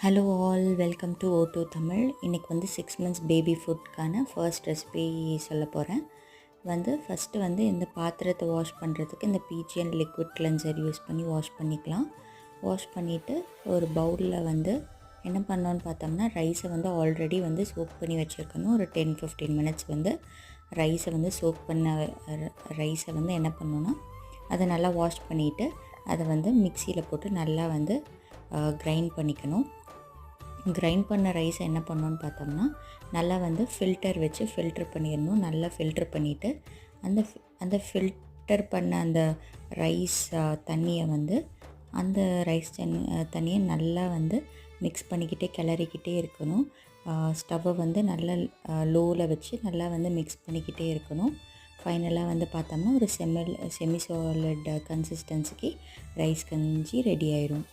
Hello all, welcome to ஓ2 தமிழ். இன்றைக்கி வந்து 6 months baby ஃபுட்கான first recipe சொல்ல போகிறேன். ஃபஸ்ட்டு இந்த பாத்திரத்தை வாஷ் பண்ணுறதுக்கு இந்த பிஜிஎன் லிக்விட் கிளென்சர் யூஸ் பண்ணி வாஷ் பண்ணிக்கலாம். வாஷ் பண்ணிவிட்டு ஒரு பவுலில் என்ன பண்ணோன்னு பார்த்தோம்னா, ரைஸை ஆல்ரெடி சோக் பண்ணி வச்சுருக்கணும். ஒரு 10-15 minutes ரைஸை சோக் பண்ண ரைஸை என்ன பண்ணோன்னா, அதை நல்லா வாஷ் பண்ணிவிட்டு அதை மிக்சியில் போட்டு நல்லா கிரைண்ட் பண்ணிக்கணும். கிரைண்ட் பண்ண ரைஸை என்ன பண்ணோன்னு பார்த்தோம்னா, நல்லா ஃபில்டர் வச்சு ஃபில்ட்ரு பண்ணிடணும். நல்லா ஃபில்ட்ரு பண்ணிவிட்டு அந்த ஃபில்டர் பண்ண அந்த ரைஸ் தண்ணியை அந்த ரைஸ் தண்ணியை நல்லா மிக்ஸ் பண்ணிக்கிட்டே கிளறிக்கிட்டே இருக்கணும். ஸ்டவ்வை நல்லா லோவில் வச்சு நல்லா மிக்ஸ் பண்ணிக்கிட்டே இருக்கணும். ஃபைனலாக பார்த்தோம்னா ஒரு செமி சாலிட் கன்சிஸ்டன்சிக்கு ரைஸ் கஞ்சி ரெடி ஆயிரும்.